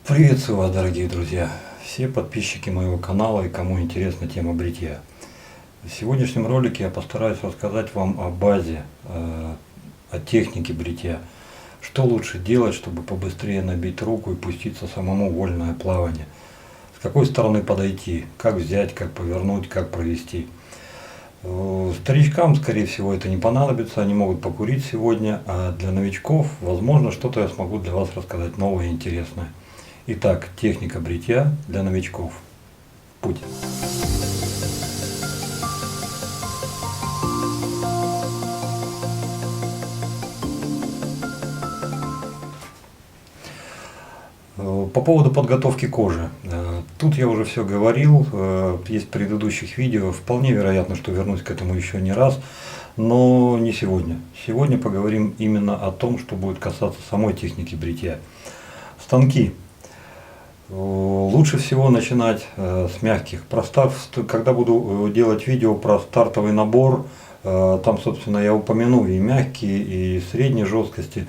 Приветствую вас, дорогие друзья, все подписчики моего канала и кому интересна тема бритья. В сегодняшнем ролике я постараюсь рассказать вам о базе, о технике бритья. Что лучше делать, чтобы побыстрее набить руку и пуститься самому в вольное плавание. С какой стороны подойти, как взять, как повернуть, как провести. Старичкам, скорее всего, это не понадобится, они могут покурить сегодня, а для новичков, возможно, что-то я смогу для вас рассказать новое и интересное. Итак, техника бритья для новичков. Путь. По поводу подготовки кожи. Тут я уже все говорил, есть в предыдущих видео, вполне вероятно, что вернусь к этому еще не раз, но не сегодня. Сегодня поговорим именно о том, что будет касаться самой техники бритья. Станки. Лучше всего начинать с мягких. Когда буду делать видео про стартовый набор, там, собственно, я упомяну и мягкие, и средней жесткости,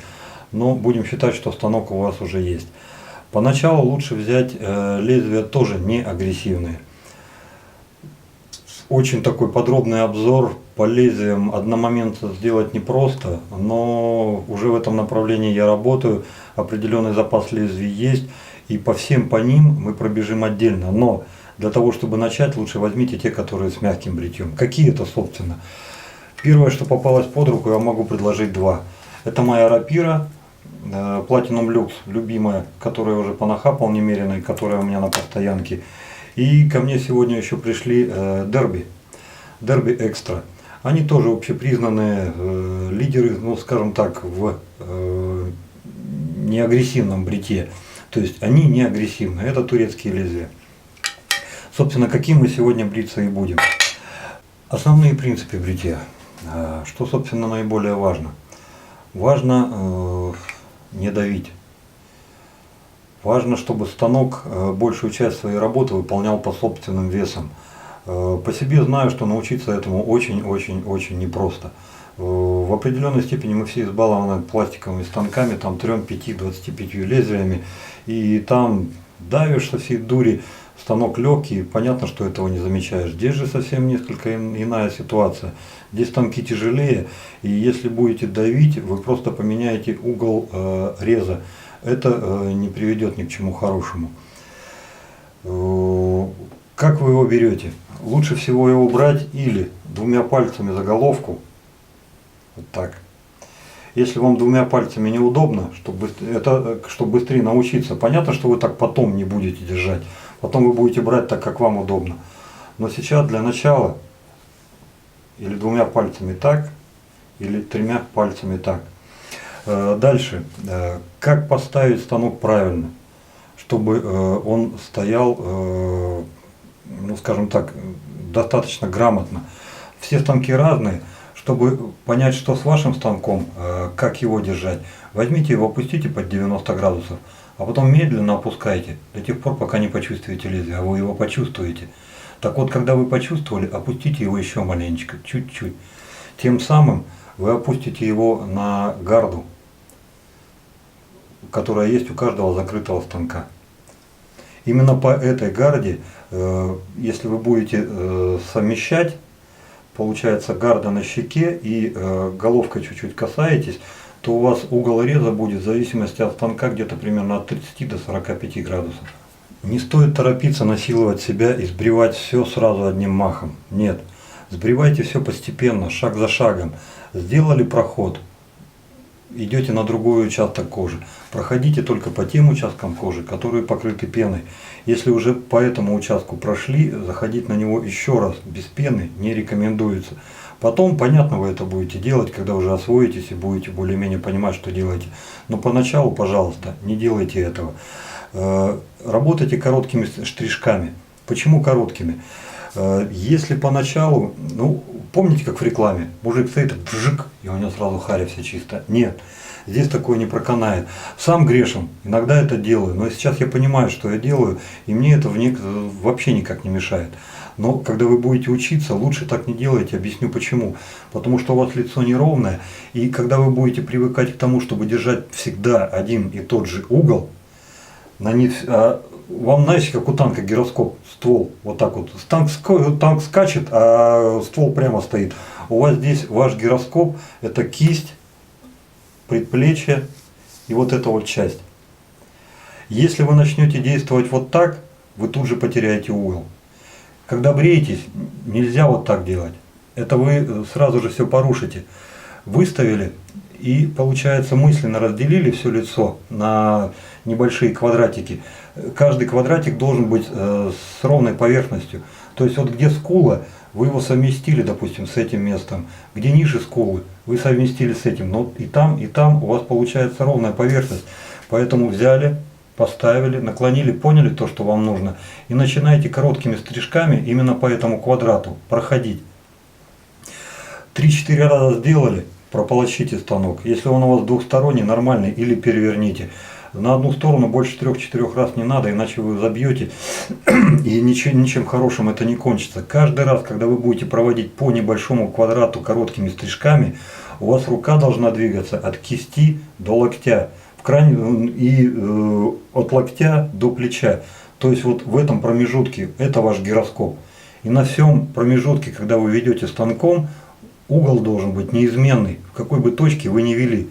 но будем считать, что станок у вас уже есть. Поначалу лучше взять лезвия тоже не агрессивные. Очень такой подробный обзор по лезвиям одномоментно сделать непросто, но уже в этом направлении я работаю, определенный запас лезвий есть. И по ним мы пробежим отдельно. Но для того, чтобы начать, лучше возьмите те, которые с мягким бритьем. Какие это, собственно? Первое, что попалось под руку, я могу предложить два. Это моя рапира Platinum Lux, любимая, которая уже понахапал немерено, и которая у меня на постоянке. И ко мне сегодня еще пришли Derby Extra. Они тоже общепризнанные лидеры, ну скажем так, в неагрессивном бритье. То есть они не агрессивны, это турецкие лезвия. Собственно, каким мы сегодня бриться и будем. Основные принципы бритья. Что, собственно, наиболее важно? Важно не давить. Важно, чтобы станок большую часть своей работы выполнял по собственным весам. По себе знаю, что научиться этому очень-очень-очень непросто. В определенной степени мы все избалованы пластиковыми станками, там 3, 5, 25 лезвиями, и там давишь со всей дури, станок легкий, понятно, что этого не замечаешь. Здесь же совсем несколько иная ситуация. Здесь станки тяжелее, и если будете давить, вы просто поменяете угол реза. Это не приведет ни к чему хорошему. Как вы его берете? Лучше всего его брать или двумя пальцами за головку, вот так. Если вам двумя пальцами неудобно, чтобы быстрее научиться, понятно, что вы так потом не будете держать. Потом вы будете брать так, как вам удобно. Но сейчас для начала или двумя пальцами так, или 3 пальцами так. Дальше. Как поставить станок правильно, чтобы он стоял, ну скажем так, достаточно грамотно. Все станки разные. Чтобы понять, что с вашим станком, как его держать, возьмите его, опустите под 90 градусов, а потом медленно опускайте, до тех пор, пока не почувствуете лезвие, а вы его почувствуете. Так вот, когда вы почувствовали, опустите его еще маленечко, чуть-чуть. Тем самым вы опустите его на гарду, которая есть у каждого закрытого станка. Именно по этой гарде, если вы будете совмещать, получается гарда на щеке и головкой чуть-чуть касаетесь, то у вас угол реза будет в зависимости от станка где-то примерно от 30 до 45 градусов. Не стоит торопиться насиловать себя и сбривать все сразу одним махом. Нет, сбривайте все постепенно, шаг за шагом. Сделали проход, идете на другой участок кожи. Проходите только по тем участкам кожи, которые покрыты пеной. Если уже по этому участку прошли, заходить на него еще раз без пены не рекомендуется. Потом, понятно, вы это будете делать, когда уже освоитесь и будете более-менее понимать, что делаете. Но поначалу, пожалуйста, не делайте этого. Работайте короткими штришками. Почему короткими? Если поначалу, ну, помните, как в рекламе, мужик стоит, бжик, и у него сразу харя вся чистая. Нет, здесь такое не проканает. Сам грешен, иногда это делаю, но сейчас я понимаю, что я делаю, и мне это вообще никак не мешает. Но когда вы будете учиться, лучше так не делайте, объясню почему. Потому что у вас лицо неровное, и когда вы будете привыкать к тому, чтобы держать всегда один и тот же угол, Вам, знаете, как у танка гироскоп, ствол, вот так вот. Танк скачет, а ствол прямо стоит. У вас здесь ваш гироскоп, это кисть, предплечье и вот эта вот часть. Если вы начнете действовать вот так, вы тут же потеряете угол. Когда бреетесь, нельзя вот так делать. Это вы сразу же все порушите. Выставили и, получается, мысленно разделили все лицо на небольшие квадратики. Каждый квадратик должен быть с ровной поверхностью. То есть вот где скула, вы его совместили, допустим, с этим местом. Где ниже скулы, вы совместили с этим. Но и там у вас получается ровная поверхность. Поэтому взяли, поставили, наклонили, поняли то, что вам нужно. И начинаете короткими стрижками именно по этому квадрату проходить. 3-4 раза сделали, прополощите станок. Если он у вас двухсторонний, нормальный, или переверните. На одну сторону больше 3-4 раз не надо, иначе вы забьете, и ничем хорошим это не кончится. Каждый раз, когда вы будете проводить по небольшому квадрату короткими стрижками, у вас рука должна двигаться от кисти до локтя, и от локтя до плеча. То есть вот в этом промежутке это ваш гироскоп. И на всем промежутке, когда вы ведете станком, угол должен быть неизменный, в какой бы точке вы ни вели.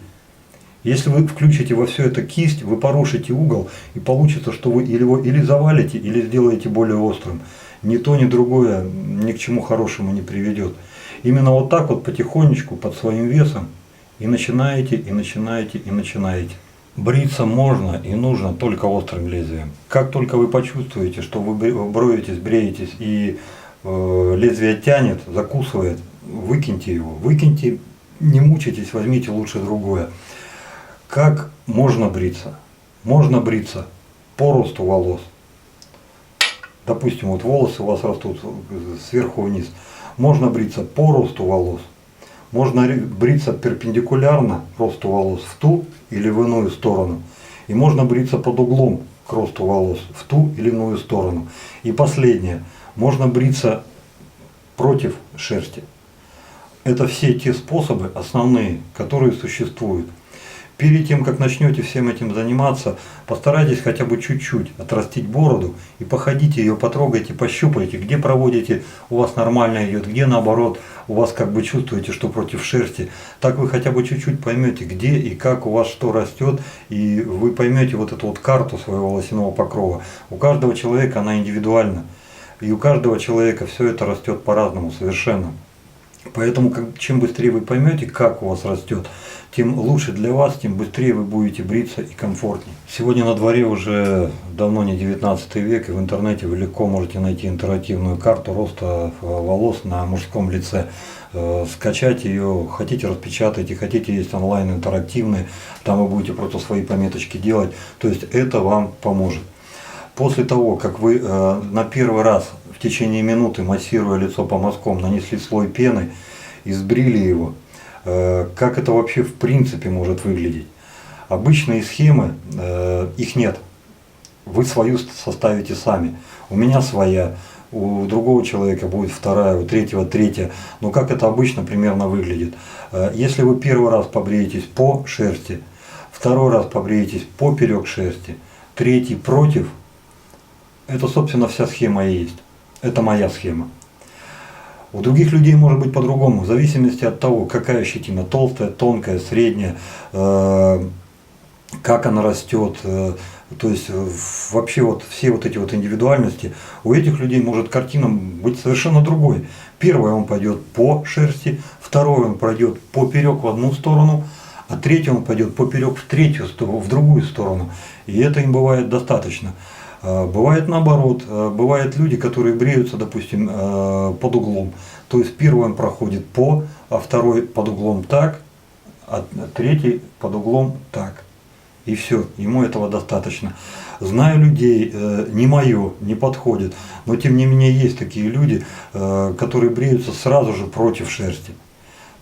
Если вы включите во все это кисть, вы порушите угол, и получится, что вы его или завалите, или сделаете более острым. Ни то, ни другое ни к чему хорошему не приведет. Именно вот так вот потихонечку, под своим весом, и начинаете, и начинаете, и начинаете. Бриться можно и нужно только острым лезвием. Как только вы почувствуете, что вы бреетесь, и лезвие тянет, закусывает, выкиньте его. Выкиньте, не мучайтесь, возьмите лучше другое. Как можно бриться? Можно бриться по росту волос. Допустим, вот волосы у вас растут сверху вниз. Можно бриться по росту волос. Можно бриться перпендикулярно росту волос в ту или в иную сторону. И можно бриться под углом к росту волос в ту или иную сторону. И последнее. Можно бриться против шерсти. Это все те способы основные, которые существуют. Перед тем, как начнете всем этим заниматься, постарайтесь хотя бы чуть-чуть отрастить бороду и походите ее, потрогайте, пощупайте, где проводите, у вас нормально идет, где наоборот, у вас как бы чувствуете, что против шерсти. Так вы хотя бы чуть-чуть поймете, где и как у вас что растет, и вы поймете вот эту вот карту своего волосяного покрова. У каждого человека она индивидуальна, и у каждого человека все это растет по-разному совершенно. Поэтому чем быстрее вы поймете, как у вас растет, тем лучше для вас, тем быстрее вы будете бриться и комфортнее. Сегодня на дворе уже давно не 19 век, и в интернете вы легко можете найти интерактивную карту роста волос на мужском лице. Скачать ее, хотите распечатайте, хотите есть онлайн интерактивные, там вы будете просто свои пометочки делать, то есть это вам поможет. После того, как вы на первый раз в течение минуты, массируя лицо по мазкам, нанесли слой пены и сбрили его, как это вообще в принципе может выглядеть? Обычные схемы, их нет. Вы свою составите сами. У меня своя, у другого человека будет вторая, у третьего третья. Но как это обычно примерно выглядит? Если вы первый раз побреетесь по шерсти, второй раз побреетесь поперек шерсти, третий против, это, собственно, вся схема и есть. Это моя схема. У других людей может быть по-другому, в зависимости от того, какая щетина, толстая, тонкая, средняя, как она растет. То есть вообще вот все вот эти вот индивидуальности, у этих людей может картина быть совершенно другой. Первый он пойдет по шерсти, второй он пройдет поперек в одну сторону, а третий он пойдет поперек в другую сторону. И это им бывает достаточно. Бывает наоборот, бывают люди, которые бреются, допустим, под углом. То есть первый он проходит по, а второй под углом так, а третий под углом так. И все, ему этого достаточно. Знаю людей, не мое, не подходит, но тем не менее есть такие люди, которые бреются сразу же против шерсти.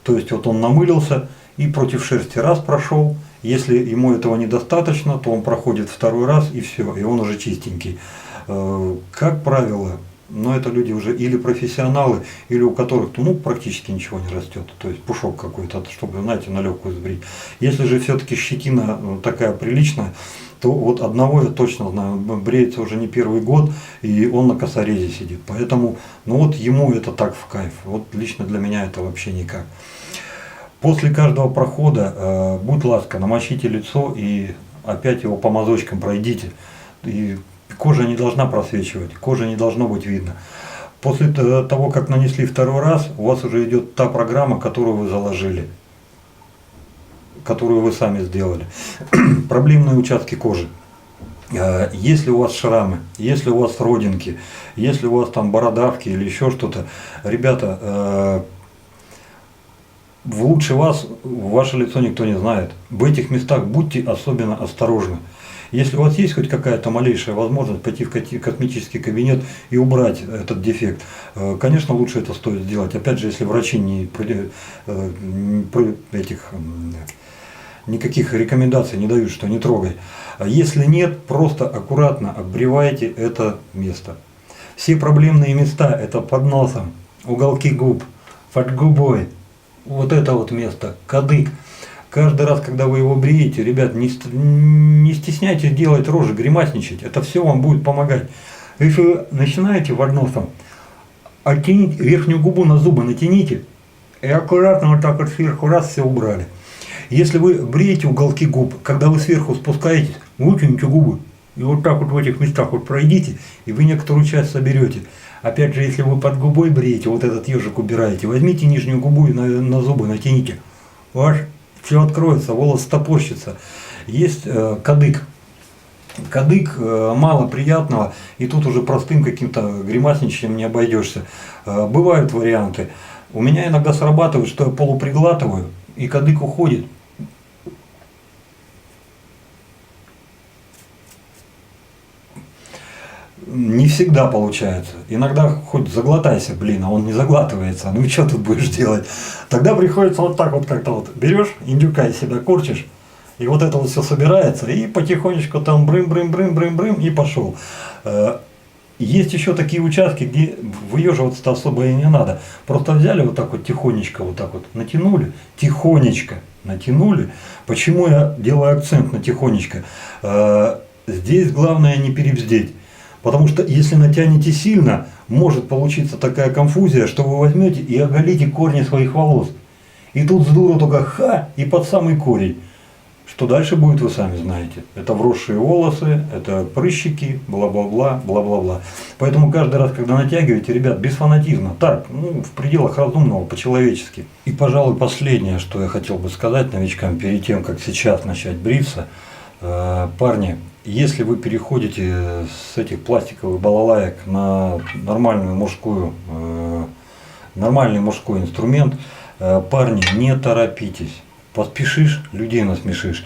То есть вот он намылился и против шерсти раз прошел. Если ему этого недостаточно, то он проходит второй раз и все, и он уже чистенький. Как правило, но это люди уже или профессионалы, или у которых практически ничего не растет, то есть пушок какой-то, чтобы, знаете, на легкую сбрить. Если же все-таки щетина такая приличная, то вот одного я точно знаю, бреется уже не первый год, и он на косорезе сидит. Поэтому, ну вот ему это так в кайф. Вот лично для меня это вообще никак. После каждого прохода, будь ласка, намочите лицо и опять его по мазочкам пройдите. И кожа не должна просвечивать, кожа не должно быть видно. После того, как нанесли второй раз, у вас уже идет та программа, которую вы заложили, которую вы сами сделали. Проблемные участки кожи. Если у вас шрамы, если у вас родинки, если у вас там бородавки или еще что-то, ребята, лучше вас ваше лицо никто не знает. В этих местах будьте особенно осторожны. Если у вас есть хоть какая-то малейшая возможность пойти в косметический кабинет и убрать этот дефект, конечно, лучше это стоит сделать. Опять же, если врачи никаких рекомендаций не дают, что не трогай. А если нет, просто аккуратно оббревайте это место. Все проблемные места – это под носом, уголки губ, под губой. Вот это вот место, кадык. Каждый раз, когда вы его бреете, ребят, не стесняйтесь делать рожи, гримасничать. Это все вам будет помогать. Если вы начинаете под носом, оттяните верхнюю губу на зубы, натяните. И аккуратно вот так вот сверху раз все убрали. Если вы бреете уголки губ, когда вы сверху спускаетесь, вытяните губы. И вот так вот в этих местах вот пройдите, и вы некоторую часть соберете. Опять же, если вы под губой бреете, вот этот ежик убираете, возьмите нижнюю губу и на зубы натяните. Ваш все откроется, волос стопорщится. Есть кадык. Кадык мало приятного, и тут уже простым каким-то гримасничанием не обойдешься. Бывают варианты. У меня иногда срабатывает, что я полуприглатываю, и кадык уходит. Не всегда получается. Иногда хоть заглотайся, блин, а он не заглатывается. Ну и что тут будешь делать? Тогда приходится вот так вот как-то вот берешь, индюка из себя корчишь, и вот это вот все собирается, и потихонечку там брым-брым-брым-брым-брым, и пошел. Есть еще такие участки, где выеживаться-то особо и не надо. Просто взяли вот так вот тихонечко, вот так вот натянули, тихонечко натянули. Почему я делаю акцент на тихонечко? Здесь главное не перебздеть. Потому что если натянете сильно, может получиться такая конфузия, что вы возьмете и оголите корни своих волос. И тут с дуру только ха, и под самый корень. Что дальше будет, вы сами знаете. Это вросшие волосы, это прыщики, бла-бла-бла, бла-бла-бла. Поэтому каждый раз, когда натягиваете, ребят, без фанатизма, так, ну, в пределах разумного, по-человечески. И, пожалуй, последнее, что я хотел бы сказать новичкам, перед тем, как сейчас начать бриться. Парни, если вы переходите с этих пластиковых балалаек на нормальный мужской инструмент, парни, не торопитесь. Поспешишь, людей насмешишь.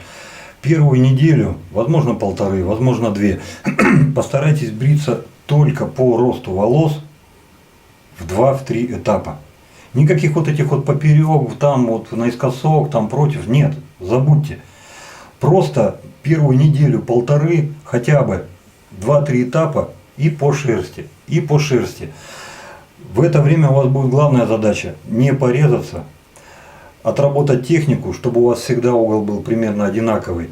Первую неделю, возможно полторы, возможно две, постарайтесь бриться только по росту волос в 2-3 этапа. Никаких вот этих вот поперек, там вот наискосок, там против, нет, забудьте. Просто первую неделю, полторы, хотя бы 2-3 этапа и по шерсти, и по шерсти. В это время у вас будет главная задача не порезаться, отработать технику, чтобы у вас всегда угол был примерно одинаковый,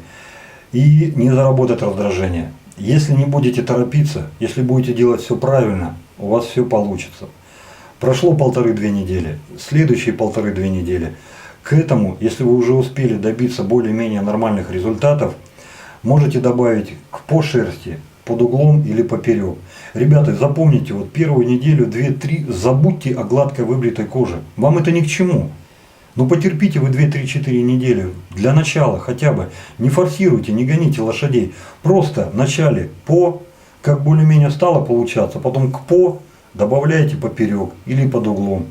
и не заработать раздражение. Если не будете торопиться, если будете делать все правильно, у вас все получится. Прошло 1,5-2 недели, следующие 1,5-2 недели. К этому, если вы уже успели добиться более-менее нормальных результатов, можете добавить по шерсти, под углом или поперек. Ребята, запомните, вот первую неделю, 2-3, забудьте о гладкой выбритой коже. Вам это ни к чему. Ну потерпите вы 2-3-4 недели. Для начала хотя бы. Не форсируйте, не гоните лошадей. Просто вначале по, как более-менее стало получаться, потом к по добавляйте поперек или под углом.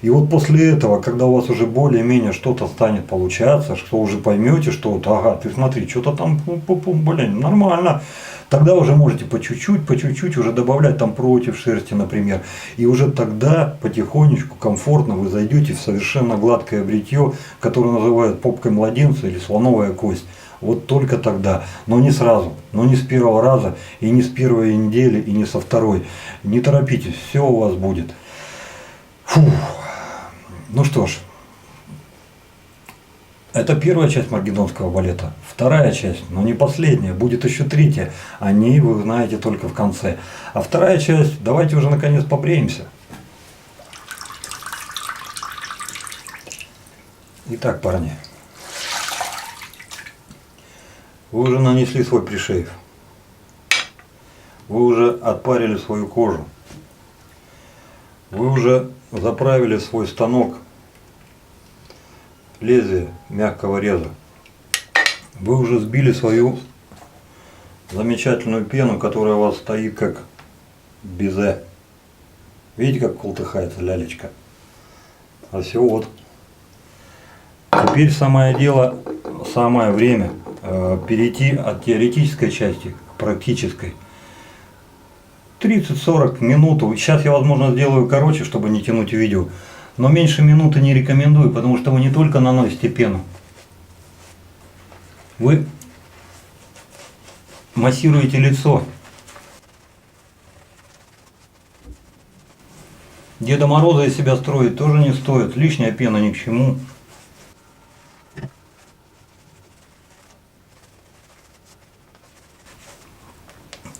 И вот после этого, когда у вас уже более-менее что-то станет получаться, что уже поймете, что вот, ага, ты смотри, что-то там, блин, нормально, тогда уже можете по чуть-чуть уже добавлять там против шерсти, например. И уже тогда потихонечку, комфортно вы зайдете в совершенно гладкое бритье, которое называют попкой младенца или слоновая кость. Вот только тогда, но не сразу, но не с первого раза, и не с первой недели, и не со второй. Не торопитесь, все у вас будет. Фух. Ну что ж, Это первая часть Маргедонского балета. Вторая часть, но не последняя, будет еще третья. О ней вы узнаете только в конце. А вторая часть, давайте уже наконец побреемся. Итак, парни, вы уже нанесли свой пришейв. Вы уже отпарили свою кожу. Вы уже заправили свой станок лезвие мягкого реза. Вы уже сбили свою замечательную пену, которая у вас стоит как безе. Видите, как колтыхается лялечка? А все вот. Теперь самое дело, самое время перейти от теоретической части к практической. 30-40 минут. Сейчас я, возможно, сделаю короче, чтобы не тянуть видео. Но меньше минуты не рекомендую, потому что вы не только наносите пену. Вы массируете лицо. Деда Мороза из себя строить тоже не стоит. Лишняя пена ни к чему.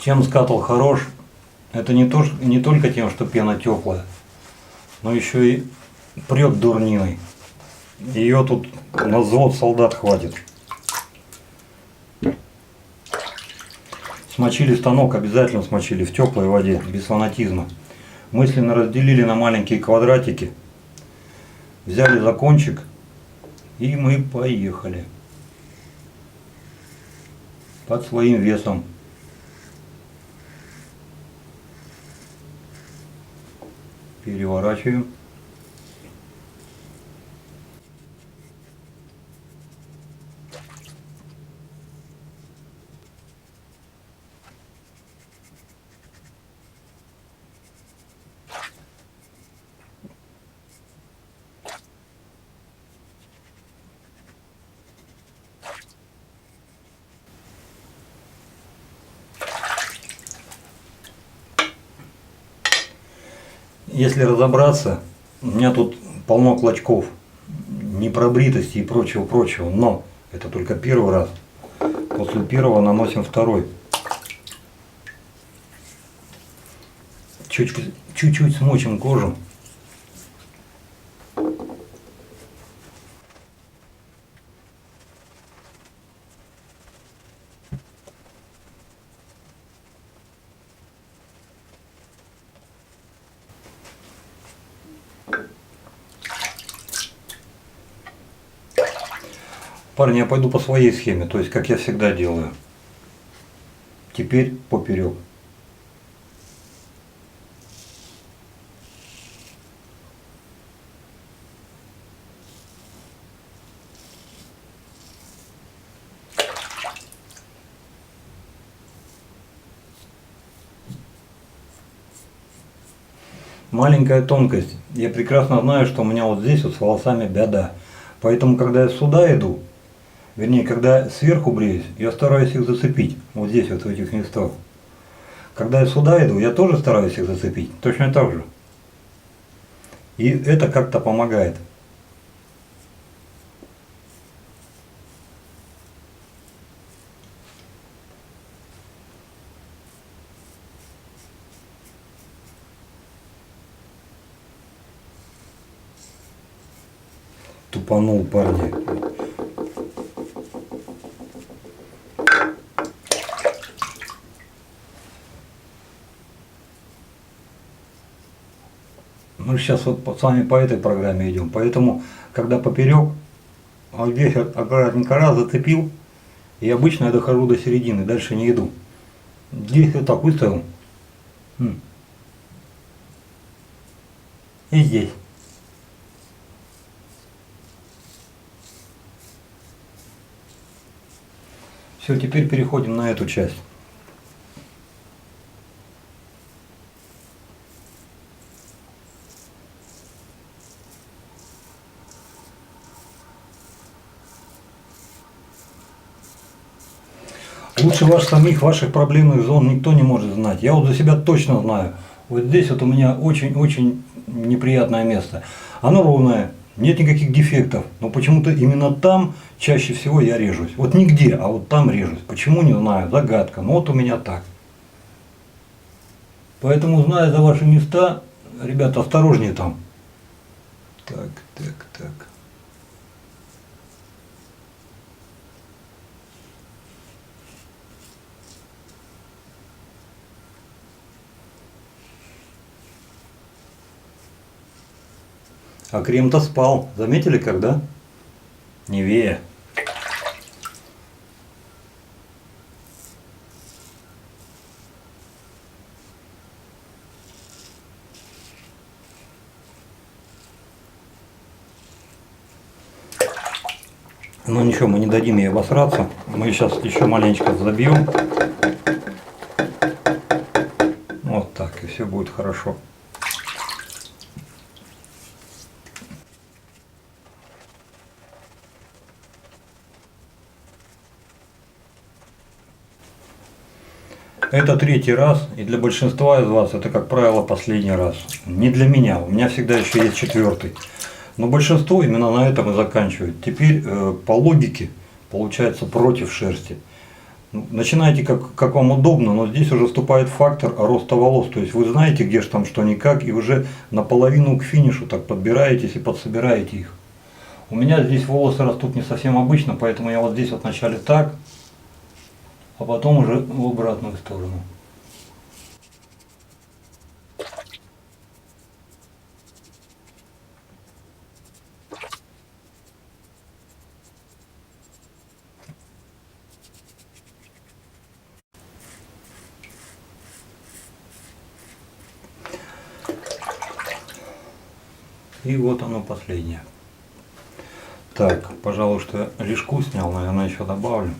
Чем скатал хорош, это не только тем, что пена теплая, но еще и прет дурниной. Ее тут на взвод солдат хватит. Смочили станок, обязательно смочили в теплой воде, без фанатизма. Мысленно разделили на маленькие квадратики, взяли за кончик и мы поехали. Под своим весом. Переворачиваем. Если разобраться, у меня тут полно клочков, непробритости и прочего, но это только первый раз. После первого наносим второй. Чуть-чуть смочим кожу. Парни, я пойду по своей схеме, то есть как я всегда делаю. Теперь поперек. Маленькая тонкость. Я прекрасно знаю, что у меня вот здесь вот с волосами беда. Поэтому, когда я сюда иду, вернее, когда сверху бреюсь, я стараюсь их зацепить. Вот здесь, вот в этих местах. Когда я сюда иду, я тоже стараюсь их зацепить. Точно так же. И это как-то помогает. Тупанул, парни. Мы сейчас вот с вами по этой программе идем, поэтому, когда поперек, вот здесь аккуратненько раз зацепил, и обычно я дохожу до середины, дальше не иду. Здесь вот так выставил. И здесь. Все, теперь переходим на эту часть. Лучше ваших проблемных зон никто не может знать. Я вот за себя точно знаю. Вот здесь вот у меня очень-очень неприятное место. Оно ровное, нет никаких дефектов, но почему-то именно там чаще всего я режусь. Вот нигде, а вот там режусь. Почему, не знаю, загадка, но вот у меня так. Поэтому, зная за ваши места, ребята, осторожнее там. Так, так, так. А крем-то спал. Заметили, когда? Невея. Ну ничего, мы не дадим ей обосраться. Мы сейчас еще маленечко забьем. Вот так, и все будет хорошо. Это третий раз, и для большинства из вас это, как правило, последний раз. Не для меня, у меня всегда еще есть четвертый. Но большинство именно на этом и заканчивает. Теперь по логике получается против шерсти. Начинайте как вам удобно, но здесь уже вступает фактор роста волос. То есть вы знаете, где же там что никак, и уже наполовину к финишу так подбираетесь и подсобираете их. У меня здесь волосы растут не совсем обычно, поэтому я вот здесь вот вначале так, а потом уже в обратную сторону. И вот оно последнее. Так, пожалуй, что я лишку снял, наверное, еще добавлю.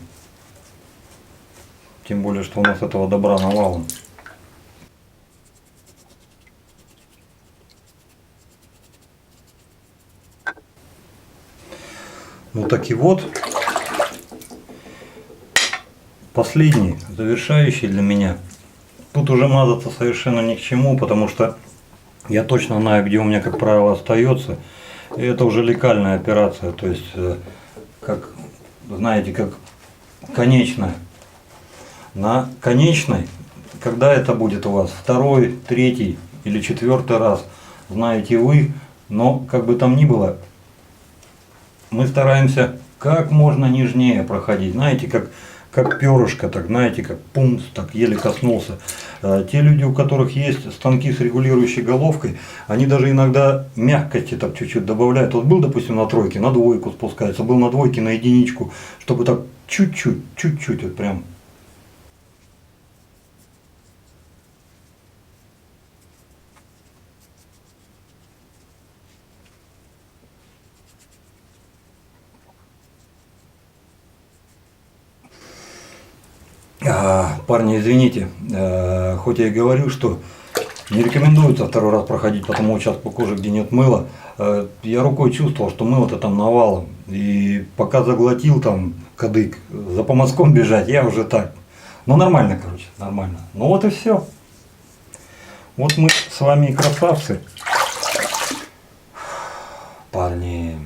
Тем более, что у нас этого добра навалом. Ну так и вот, последний, завершающий для меня. Тут уже мазаться совершенно ни к чему, потому что я точно знаю, где у меня, как правило, остается. И это уже лекальная операция, то есть, как, знаете, как конечная. На конечной, когда это будет у вас, второй, третий или четвертый раз, знаете вы, но как бы там ни было, мы стараемся как можно нежнее проходить, знаете, как перышко, так, знаете, как пумс, так еле коснулся. Те люди, у которых есть станки с регулирующей головкой, они даже иногда мягкости так чуть-чуть добавляют. Вот был, допустим, на тройке, на двойку спускается, был на двойке, на единичку, чтобы так чуть-чуть, чуть-чуть, вот прям. Парни, извините, хоть я и говорю, что не рекомендуется второй раз проходить по тому участку кожи, где нет мыла, я рукой чувствовал, что мыло-то там навалом. И пока заглотил там кадык, за помазком бежать, я уже так. Ну нормально, короче, нормально. Ну вот и все. Вот мы с вами и красавцы. Парни.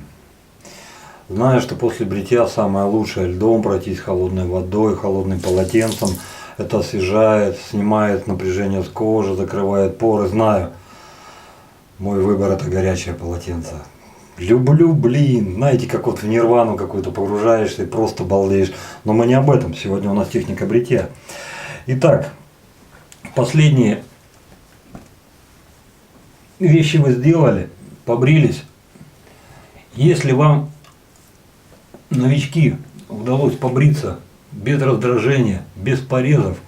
Знаю, что после бритья самое лучшее льдом пройтись, холодной водой, холодным полотенцем. Это освежает, снимает напряжение с кожи, закрывает поры. Знаю, мой выбор это горячее полотенце. Люблю, блин, знаете, как вот в нирвану какую-то погружаешься и просто балдеешь. Но мы не об этом, сегодня у нас техника бритья. Итак, последние вещи вы сделали, побрились. Если вам, новички, удалось побриться без раздражения, без порезов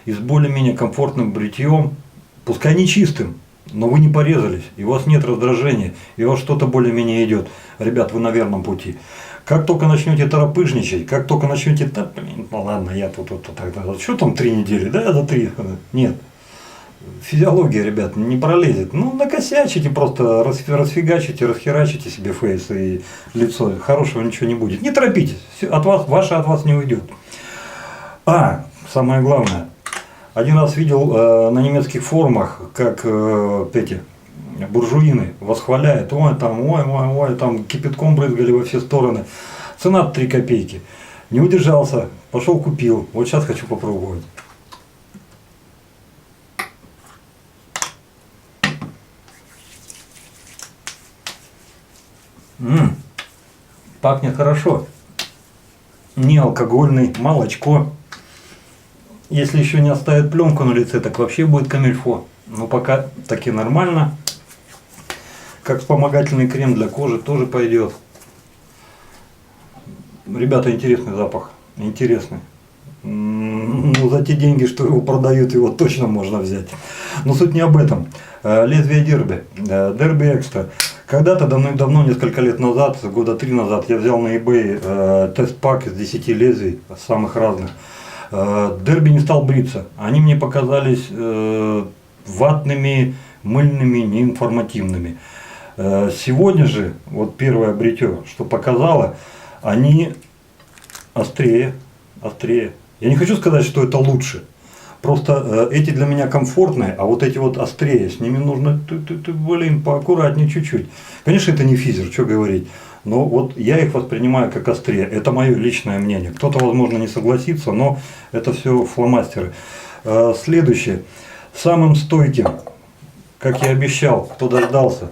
и с более-менее комфортным бритьем, пускай не чистым, но вы не порезались, и у вас нет раздражения, и у вас что-то более-менее идет. Ребят, вы на верном пути. Как только начнете торопыжничать, как только начнете, да, блин, ну ладно, я тут тогда, что там 3 недели, да, за 3, нет. Физиология, ребят, не пролезет. Ну, накосячите, просто расфигачите, расхерачите себе фейс и лицо. Хорошего ничего не будет. Не торопитесь, ваше от вас не уйдет. Самое главное. Один раз видел на немецких форумах, как буржуины восхваляют, ой, там, ой, там кипятком брызгали во все стороны. Цена 3 копейки. Не удержался, пошел купил. Вот сейчас хочу попробовать. Пахнет хорошо. Не алкогольный, молочко. Если еще не оставит пленку на лице, так вообще будет камильфо. Но пока таки нормально. Как вспомогательный крем для кожи тоже пойдет. Ребята, интересный запах. Интересный. Ну, за те деньги, что его продают, его точно можно взять. Но суть не об этом. Лезвие дерби. Дерби экстра. Когда-то давно, несколько лет назад, года 3 назад, я взял на eBay тест-пак из 10 лезвий, самых разных. Дерби не стал бриться. Они мне показались ватными, мыльными, неинформативными. Сегодня же, вот первое бритье, что показало, они острее. Я не хочу сказать, что это лучше. Просто эти для меня комфортные, а вот эти вот острее. С ними нужно, блин, поаккуратнее чуть-чуть. Конечно, это не физер, что говорить. Но вот я их воспринимаю как острее. Это мое личное мнение. Кто-то, возможно, не согласится, но это все фломастеры. Следующее. Самым стойким, как я обещал, кто дождался.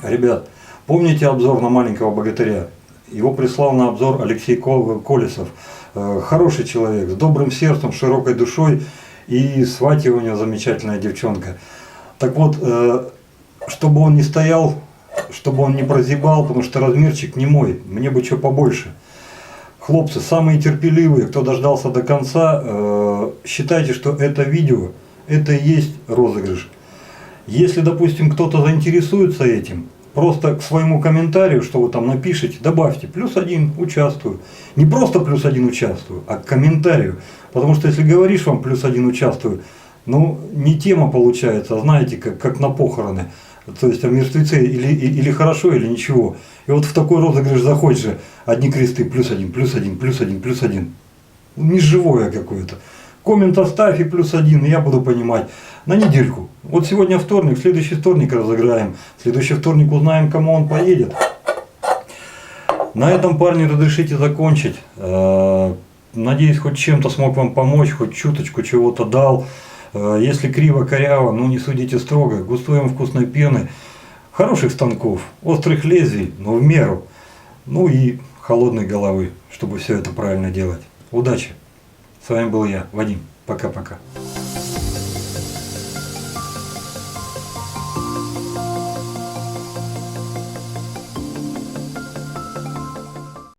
Ребят, помните обзор на маленького богатыря? Его прислал на обзор Алексей Колесов. Хороший человек, с добрым сердцем, широкой душой, и сватья у него замечательная девчонка. Так вот, чтобы он не стоял, чтобы он не прозябал, потому что размерчик не мой, мне бы что побольше. Хлопцы, самые терпеливые, кто дождался до конца, считайте, что это видео, это и есть розыгрыш. Если, допустим, кто-то заинтересуется этим, просто к своему комментарию, что вы там напишите, добавьте +1 участвую. Не просто +1 участвую, а к комментарию. Потому что если говоришь вам +1 участвую, ну не тема получается, знаете, как на похороны. То есть о мертвеце или хорошо, или ничего. И вот в такой розыгрыш заходишь же, одни кресты +1. Не живое какое-то. Коммент оставь и +1, и я буду понимать. На недельку. Вот сегодня вторник, следующий вторник разыграем. Следующий вторник узнаем, кому он поедет. На этом, парни, разрешите закончить. Надеюсь, хоть чем-то смог вам помочь, хоть чуточку чего-то дал. Если криво, коряво, ну не судите строго. Густой вкусной пены. Хороших станков, острых лезвий, но в меру. Ну и холодной головы, чтобы все это правильно делать. Удачи! С вами был я, Вадим. Пока-пока.